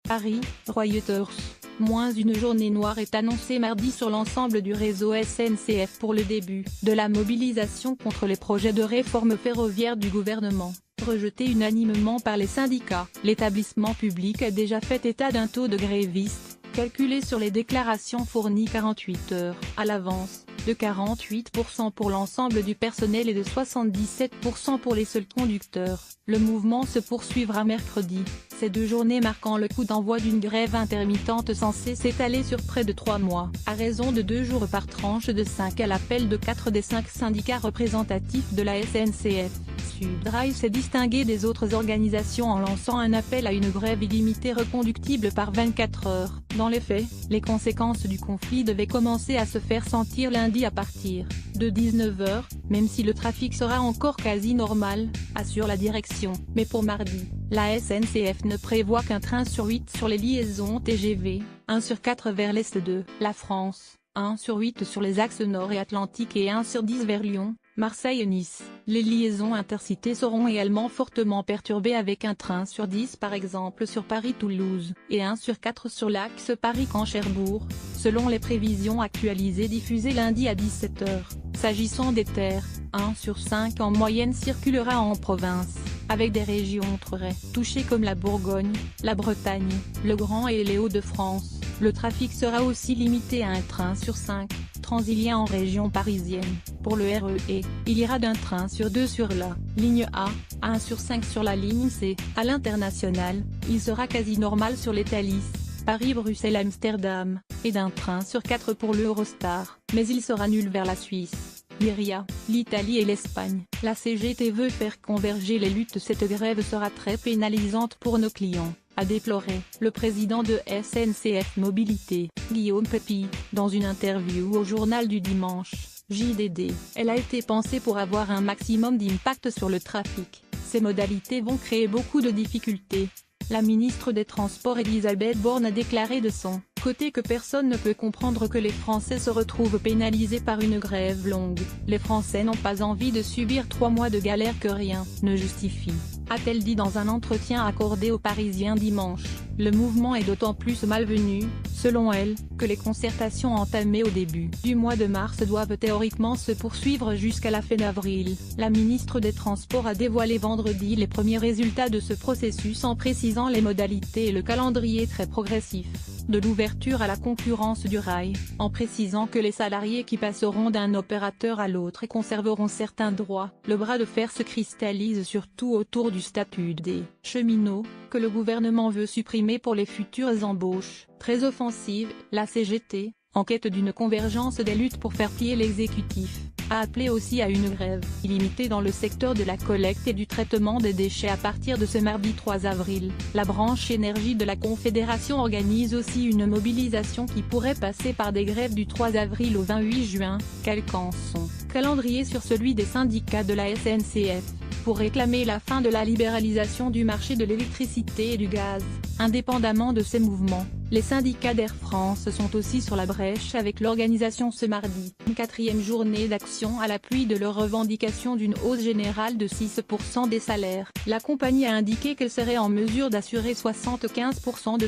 Paris, Reuters. Moins une journée noire est annoncée mardi sur l'ensemble du réseau SNCF pour le début de la mobilisation contre les projets de réforme ferroviaire du gouvernement, rejetés unanimement par les syndicats. L'établissement public a déjà fait état d'un taux de grévistes, calculé sur les déclarations fournies 48 heures à l'avance, de 48% pour l'ensemble du personnel et de 77% pour les seuls conducteurs. Le mouvement se poursuivra mercredi, ces 2 journées marquant le coup d'envoi d'une grève intermittente censée s'étaler sur près de 3 mois, à raison de 2 jours par tranche de 5 à l'appel de 4 des 5 syndicats représentatifs de la SNCF. Sudrail s'est distingué des autres organisations en lançant un appel à une grève illimitée reconductible par 24 heures. Dans les faits, les conséquences du conflit devaient commencer à se faire sentir lundi à partir de 19 h, même si le trafic sera encore quasi normal, assure la direction. Mais pour mardi, la SNCF ne prévoit qu'un train sur 8 sur les liaisons TGV, 1 sur 4 vers l'est de la France, 1 sur 8 sur les axes nord et atlantique et 1 sur 10 vers Lyon, Marseille et Nice. Les liaisons intercités seront également fortement perturbées avec un train sur 10 par exemple sur Paris-Toulouse, et 1 sur 4 sur l'axe Paris-Caen-Cherbourg, selon les prévisions actualisées diffusées lundi à 17 h. S'agissant des terres, 1 sur 5 en moyenne circulera en province, avec des régions très touchées comme la Bourgogne, la Bretagne, le Grand et les Hauts-de-France. Le trafic sera aussi limité à un train sur 5, transilien en région parisienne. Pour le RER, il ira d'un train sur 2 sur la ligne A, à 1 sur 5 sur la ligne C. À l'international, il sera quasi normal sur les Thalys, Paris-Bruxelles-Amsterdam, et d'un train sur 4 pour l'Eurostar, mais il sera nul vers la Suisse, l'Iria, l'Italie et l'Espagne. La CGT veut faire converger les luttes. Cette grève sera très pénalisante pour nos clients, a déploré le président de SNCF Mobilité, Guillaume Pepy, dans une interview au journal du dimanche, JDD. Elle a été pensée pour avoir un maximum d'impact sur le trafic. Ces modalités vont créer beaucoup de difficultés. La ministre des Transports Elisabeth Borne a déclaré de son côté que personne ne peut comprendre que les Français se retrouvent pénalisés par une grève longue. Les Français n'ont pas envie de subir 3 mois de galère que rien ne justifie, a-t-elle dit dans un entretien accordé aux Parisiens dimanche. Le mouvement est d'autant plus malvenu, selon elle, que les concertations entamées au début du mois de mars doivent théoriquement se poursuivre jusqu'à la fin d'avril. La ministre des Transports a dévoilé vendredi les premiers résultats de ce processus en précisant les modalités et le calendrier très progressif de l'ouverture à la concurrence du rail, en précisant que les salariés qui passeront d'un opérateur à l'autre et conserveront certains droits. Le bras de fer se cristallise surtout autour du statut des cheminots, que le gouvernement veut supprimer pour les futures embauches. Très offensive, la CGT, en quête d'une convergence des luttes pour faire plier l'exécutif, a appelé aussi à une grève illimitée dans le secteur de la collecte et du traitement des déchets à partir de ce mardi 3 avril. La branche énergie de la Confédération organise aussi une mobilisation qui pourrait passer par des grèves du 3 avril au 28 juin, calquant son calendrier sur celui des syndicats de la SNCF, pour réclamer la fin de la libéralisation du marché de l'électricité et du gaz. Indépendamment de ces mouvements, les syndicats d'Air France sont aussi sur la brèche avec l'organisation ce mardi, une 4e journée d'action à l'appui de leur revendication d'une hausse générale de 6% des salaires. La compagnie a indiqué qu'elle serait en mesure d'assurer 75% de